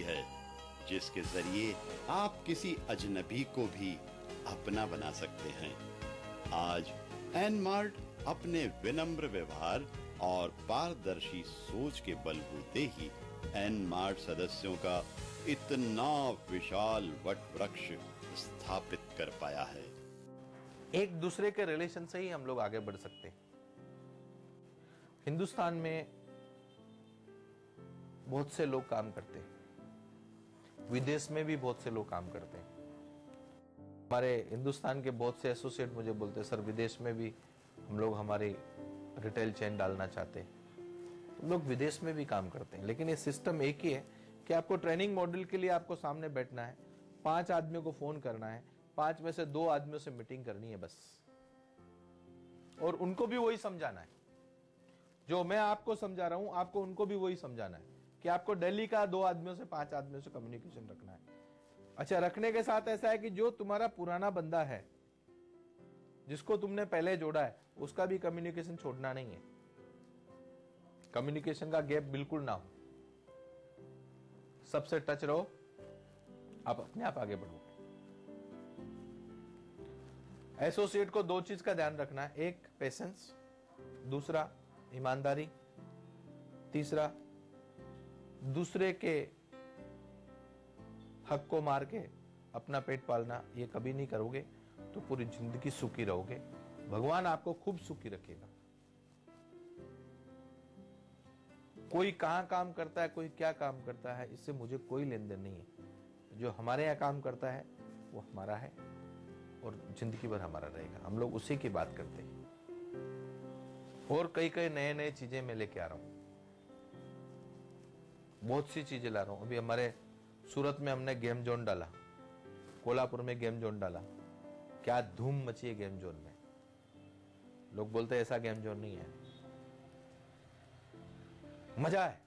है, जिसके जरिए आप किसी अजनबी को भी अपना बना सकते हैं। आज एनमार्ट अपने विनम्र व्यवहार और पारदर्शी सोच के बलबूते ही एनमार्ट सदस्यों का इतना विशाल वटवृक्ष स्थापित कर पाया है। एक दूसरे के रिलेशन से ही हम लोग आगे बढ़ सकते हैं। हिंदुस्तान में बहुत से लोग काम करते हैं, विदेश में भी बहुत से लोग काम करते हैं। हमारे हिंदुस्तान के बहुत से एसोसिएट मुझे बोलते हैं, सर विदेश में भी हम लोग हमारी रिटेल चेन डालना चाहते हैं। तो लोग विदेश में भी काम करते हैं, लेकिन ये सिस्टम एक ही है कि आपको ट्रेनिंग मॉड्यूल के लिए आपको सामने बैठना है, 5 आदमियों को फोन करना है, 5 में से 2 आदमियों से मीटिंग करनी है बस, और उनको भी वही समझाना है जो मैं आपको समझा रहा हूं, आपको उनको भी वही समझाना है कि आपको दिल्ली का 2 आदमियों से 5 आदमियों से कम्युनिकेशन रखना है। अच्छा, रखने के साथ ऐसा है कि जो तुम्हारा पुराना बंदा है, जिसको तुमने पहले जोड़ा है, उसका भी कम्युनिकेशन छोड़ना नहीं है। कम्युनिकेशन का गैप बिल्कुल ना हो, सबसे टच रहो, आप अपने आप आगे बढ़ो। एसोसिएट को 2 चीज का ध्यान रखना है, एक पेशेंस, दूसरा ईमानदारी, तीसरा दूसरे के हक को मार के अपना पेट पालना। ये कभी नहीं करोगे तो पूरी जिंदगी सुखी रहोगे, भगवान आपको खूब सुखी रखेगा। कोई कहां काम करता है, कोई क्या काम करता है, इससे मुझे कोई लेन देन नहीं है। जो हमारे यहां काम करता है वो हमारा है और जिंदगी भर हमारा रहेगा। हम लोग उसी की बात करते हैं। और कई कई नए नए चीजें मैं लेके आ रहा हूं, बहुत सी चीजें ला रहा हूं। अभी हमारे सूरत में हमने गेम जोन डाला, कोल्हापुर में गेम जोन डाला, क्या धूम मची है गेम जोन में। लोग बोलते हैं ऐसा गेम जोन नहीं है, मजा है।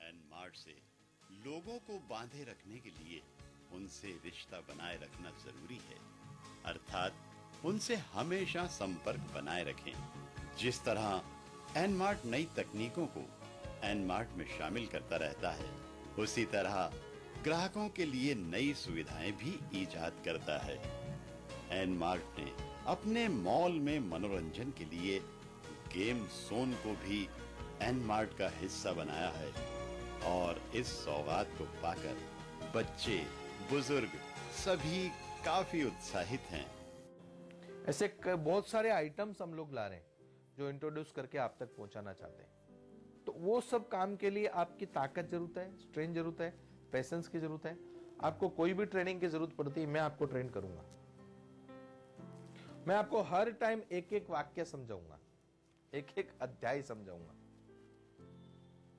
एनमार्ट से लोगों को बांधे रखने के लिए उनसे रिश्ता बनाए रखना जरूरी है, अर्थात उनसे हमेशा संपर्क बनाए रखें। जिस तरह एनमार्ट नई तकनीकों को एनमार्ट में शामिल करता रहता है, उसी तरह ग्राहकों के लिए नई सुविधाएं भी इजाद करता है। एनमार्ट ने अपने मॉल में मनोरंजन के लिए गेम जोन को भी एनमार्ट का हिस्सा बनाया है, और इस सौगात को पाकर बच्चे बुजुर्ग सभी काफी उत्साहित हैं। ऐसे बहुत सारे आइटम्स हम लोग ला रहे हैं जो इंट्रोड्यूस करके आप तक पहुंचाना चाहते हैं। तो वो सब काम के लिए आपकी ताकत जरूरत है, स्ट्रेंथ जरूरत है, पेशेंस की जरूरत है। आपको कोई भी ट्रेनिंग की जरूरत पड़ती है, मैं आपको ट्रेन करूंगा। मैं आपको हर टाइम एक एक वाक्य समझाऊंगा, एक एक अध्याय समझाऊंगा,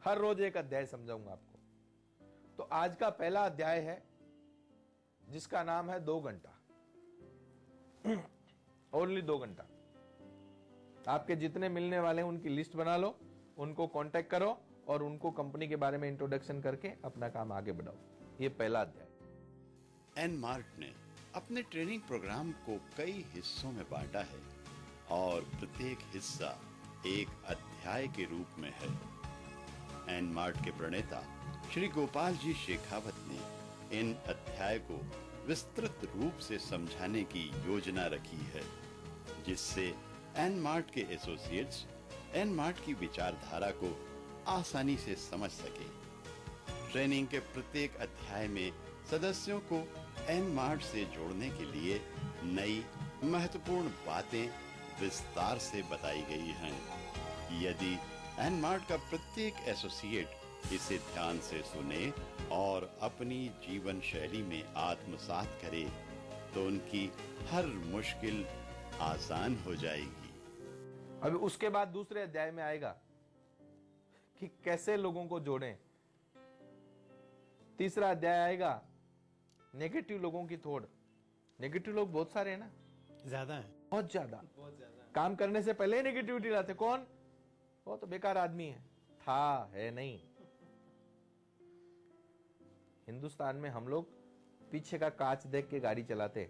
हर रोज एक अध्याय समझाऊंगा आपको। तो आज का पहला अध्याय है जिसका नाम है 2 घंटा। ओनली 2 घंटा। आपके जितने मिलने वाले हैं उनकी लिस्ट बना लो, उनको कांटेक्ट करो और उनको कंपनी के बारे में इंट्रोडक्शन करके अपना काम आगे बढ़ाओ। ये पहला अध्याय। एनमार्ट ने अपने ट्रेनिंग प्रोग्राम को कई हिस्सों में बांटा है और प्रत्येक हिस्सा एक अध्याय के रूप में है। एनमार्ट के प्रणेता श्री गोपाल जी शेखावत ने इन अध्याय को विस्तृत रूप से समझाने की योजना रखी है, जिससे एनमार्ट के एसोसिएट्स एनमार्ट की विचारधारा को आसानी से समझ सके। ट्रेनिंग के प्रत्येक अध्याय में सदस्यों को एनमार्ट से जोड़ने के लिए नई महत्वपूर्ण बातें विस्तार से बताई गई हैं। यदि एनमार्ट का प्रत्येक एसोसिएट इसे ध्यान से सुने और अपनी जीवन शैली में आत्मसात करे, तो उनकी हर मुश्किल आसान हो जाएगी। अभी उसके बाद दूसरे अध्याय में आएगा कि कैसे लोगों को जोड़ें। तीसरा अध्याय आएगा नेगेटिव लोगों की थोड़। नेगेटिव लोग बहुत सारे हैं ना, ज्यादा है, बहुत ज्यादा। काम करने से पहले ही नेगेटिविटी लाते। कौन? वो तो बेकार आदमी है, था, है नहीं। हिंदुस्तान में हम लोग पीछे का कांच देख के गाड़ी चलाते।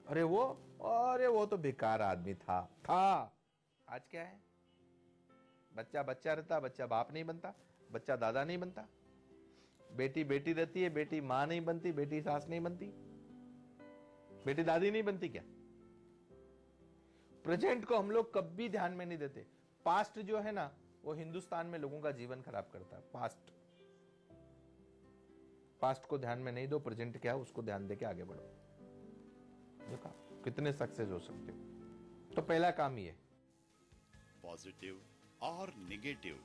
अरे वो तो बेकार आदमी था। आज क्या है? बच्चा बच्चा रहता, बच्चा बाप नहीं बनता, बच्चा दादा नहीं बनता। बेटी बेटी रहती है, बेटी मां नहीं बनती, बेटी सास नहीं बनती, बेटी दादी नहीं बनती क्या? प्रेजेंट को हम लोग कभी ध्यान में नहीं देते। पास्ट जो है ना, वो हिंदुस्तान में लोगों का जीवन खराब करता है। पास्ट को ध्यान में नहीं दो, प्रेजेंट क्या है उसको ध्यान देके आगे बढ़ो। देखा कितने सक्सेस हो सकते हो। तो पहला काम ये, पॉजिटिव और नेगेटिव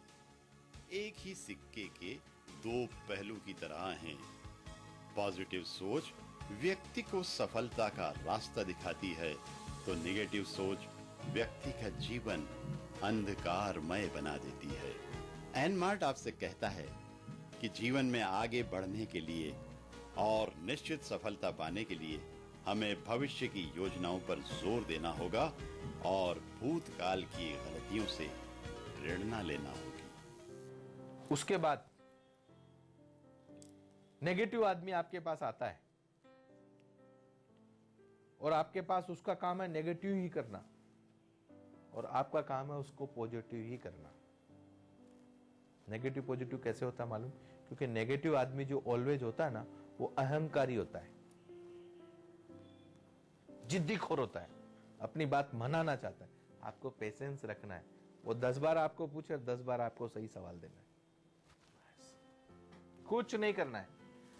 एक ही सिक्के के दो पहलू की तरह हैं। पॉजिटिव सोच व्यक्ति को सफलता का रास्ता दिखाती है, तो नेगेटिव सोच व्यक्ति का जीवन अंधकारमय बना देती है। एनमार्ट आपसे कहता है कि जीवन में आगे बढ़ने के लिए और निश्चित सफलता पाने के लिए हमें भविष्य की योजनाओं पर जोर देना होगा और भूतकाल की गलतियों से प्रेरणा लेना होगी। उसके बाद नेगेटिव आदमी आपके पास आता है और आपके पास उसका काम है नेगेटिव ही करना, और आपका काम है उसको पॉजिटिव ही करना। नेगेटिव पॉजिटिव कैसे होता है मालूम? क्योंकि नेगेटिव आदमी जो ऑलवेज होता है ना, वो अहंकारी होता है, जिद्दीखोर होता है, अपनी बात मनाना चाहता है। आपको पेशेंस रखना है। वो 10 बार आपको पूछे, 10 बार आपको सही सवाल देना है, कुछ नहीं करना है।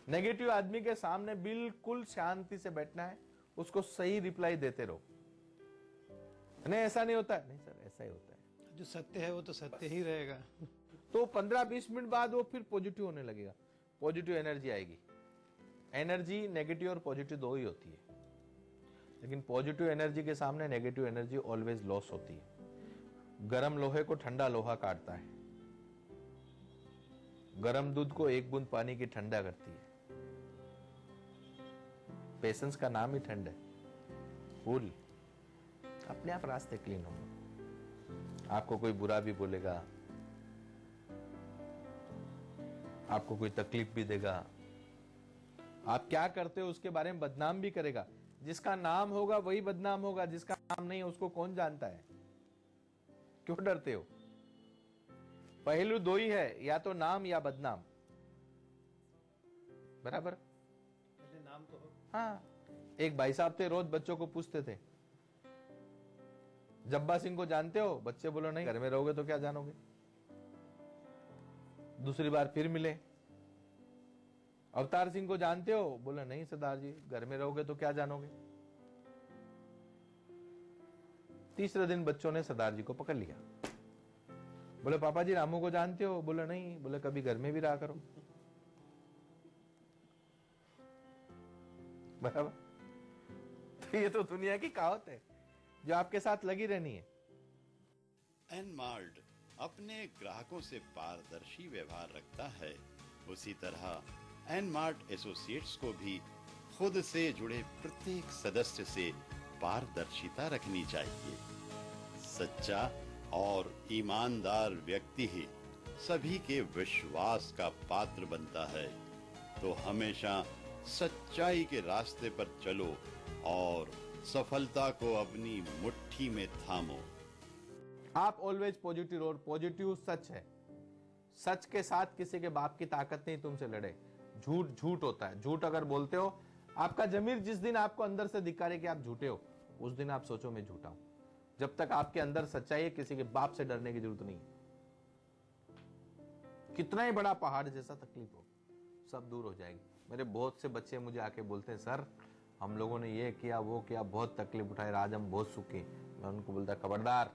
नेगेटिव आदमी के सामने बिल्कुल शांति से बैठना है, उसको सही रिप्लाई देते रहो। नहीं ऐसा नहीं होता है, नहीं सर ऐसा ही होता है, जो सत्य है वो तो सत्य ही रहेगा। तो 15-20 मिनट बाद वो फिर पॉजिटिव होने लगेगा, पॉजिटिव एनर्जी आएगी। एनर्जी नेगेटिव और पॉजिटिव दो ही होती है, लेकिन पॉजिटिव एनर्जी के सामने नेगेटिव एनर्जी ऑलवेज लॉस होती है। गरम लोहे को ठंडा लोहा काटता है, गरम दूध को एक बूंद पानी की ठंडा करती है। पेशेंस का नाम ही ठंड है। फूल अपने आप रास्ते क्लीन होंगे। आपको कोई बुरा भी बोलेगा, आपको कोई तकलीफ भी देगा, आप क्या करते हो उसके बारे में बदनाम भी करेगा। जिसका नाम होगा वही बदनाम होगा, जिसका नाम नहीं है उसको कौन जानता है? क्यों डरते हो? पहलू दो ही है, या तो नाम या बदनाम। बराबर? नाम तो हो। हाँ, एक भाई साहब थे, रोज बच्चों को पूछते थे, जब्बा सिंह को जानते हो? बच्चे बोलो नहीं। घर में रहोगे तो क्या जानोगे? दूसरी बार फिर मिले, अवतार सिंह को जानते हो? बोले नहीं सरदार जी, घर में रहोगे तो क्या जानोगे? तीसरे दिन बच्चों ने सरदार जी को पकड़ लिया। बोले पापा जी रामू को जानते हो? बोले नहीं। बोले कभी घर में भी रहा करो। बराबर? तो ये तो दुनिया की कहावत है जो आपके साथ लगी रहनी है। एनमार्ट अपने ग्राहकों से पारदर्शी व्यवहार रखता है, उसी तरह एनमार्ट एसोसिएट्स को भी खुद से जुड़े प्रत्येक सदस्य से पारदर्शिता रखनी चाहिए। सच्चा और ईमानदार व्यक्ति ही सभी के विश्वास का पात्र बनता है। तो हमेशा सच्चाई के रास्ते पर चलो और सफलता को अपनी मुट्ठी में थामो। आप ऑलवेज पॉजिटिव, और पॉजिटिव सच है। सच के साथ किसी के बाप की ताकत नहीं तुमसे लड़े। झूठ झूठ होता है। झूठ अगर बोलते हो, आपका जमीर जिस दिन आपको अंदर से दिखाए कि आप झूठे हो, उस दिन आप सोचो मैं झूठा हूं। जब तक आपके अंदर सच्चाई है, किसी के बाप से डरने की जरूरत नहीं। कितना ही बड़ा पहाड़ जैसा तकलीफ हो, सब दूर हो जाएगी। मेरे बहुत से बच्चे मुझे आके बोलते हैं, सर हम लोगों ने ये किया वो किया, बहुत तकलीफ उठाई, आज हम बहुत सुखी। मैं उनको बोलता खबरदार,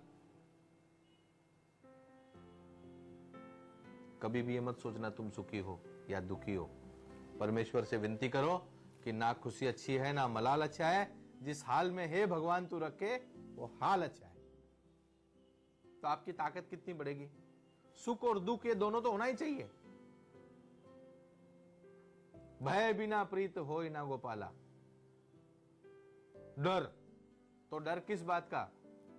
कभी भी ये मत सोचना तुम सुखी हो या दुखी हो। परमेश्वर से विनती करो कि ना खुशी अच्छी है ना मलाल अच्छा है, जिस हाल में है भगवान तू रखे वो हाल अच्छा है। तो आपकी ताकत कितनी बढ़ेगी। सुख और दुख ये दोनों तो होना ही चाहिए। भय बिना प्रीत होय ना गोपाला। डर तो डर किस बात का?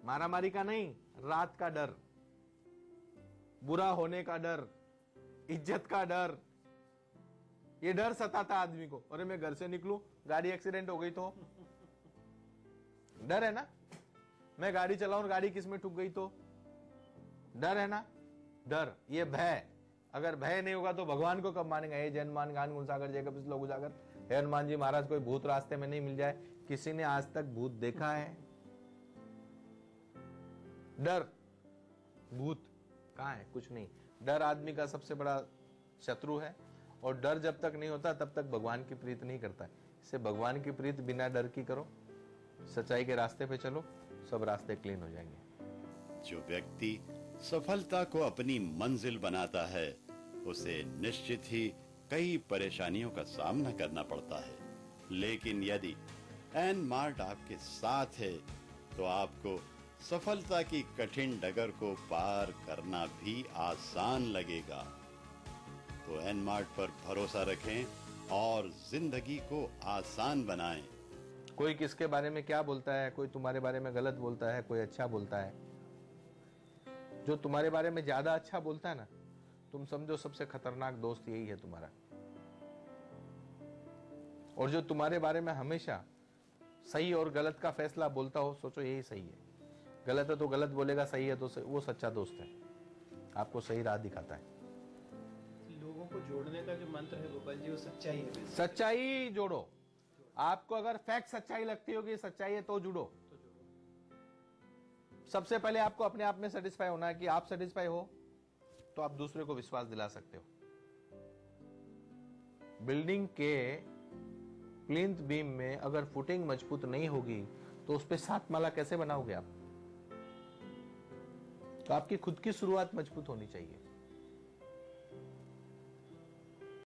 मारामारी का नहीं, रात का डर, बुरा होने का डर, इज्जत का डर। ये डर सताता आदमी को। अरे मैं घर से निकलूं, गाड़ी एक्सीडेंट हो गई तो डर है ना। मैं गाड़ी चलाऊं, गाड़ी किस में ठुक गई तो डर है ना। डर, ये भय। अगर भय नहीं होगा तो भगवान को कब मानेंगे? हे जन मान गान गुण सागर जय कपिस लोक उजागर। हे हनुमान जी महाराज, कोई भूत रास्ते में नहीं मिल जाए। किसी ने आज तक भूत देखा है? डर, भूत कहाँ है? कुछ नहीं। डर आदमी का सबसे बड़ा शत्रु है, और डर जब तक नहीं होता तब तक भगवान की प्रीत नहीं करता। इससे भगवान की प्रीत बिना डर की करो, सच्चाई के रास्ते पे चलो, सब रास्ते क्लीन हो जाएंगे। जो व्यक्ति सफलता को अपनी मंजिल बनाता है उसे निश्चित ही कई परेशानियों का सामना करना पड़ता है, लेकिन यदि एन मार्ट आपके साथ है तो आपको सफलता की कठिन डगर को पार करना भी आसान लगेगा। तो एन मार्ट पर भरोसा रखें और जिंदगी को आसान बनाएं। कोई किसके बारे में क्या बोलता है, कोई तुम्हारे बारे में गलत बोलता है, कोई अच्छा बोलता है। जो तुम्हारे बारे में ज्यादा अच्छा बोलता है ना, तुम समझो सबसे खतरनाक दोस्त यही है तुम्हारा। और जो तुम्हारे बारे में हमेशा सही और गलत का फैसला बोलता हो, सोचो यही सही है। गलत है तो गलत बोलेगा, सही है तो वो सच्चा दोस्त है, आपको सही राह दिखाता है। लोगों को जोड़ने का जो मंत्र है गोपाल जी, वो सच्चाई है। सच्चाई जोड़ो। आपको अगर फैक्ट सच्चाई लगती होगी, सच्चाई है तो जुड़ो। सबसे पहले आपको अपने आप में सेटिस्फाई होना है कि आप सेटिस्फाई हो तो आप दूसरे को विश्वास दिला सकते हो। बिल्डिंग के प्लिंथ बीम में अगर फुटिंग मजबूत नहीं होगी तो उस पे 7 माला कैसे बनाओगे आप? तो आपकी खुद की शुरुआत मजबूत होनी चाहिए।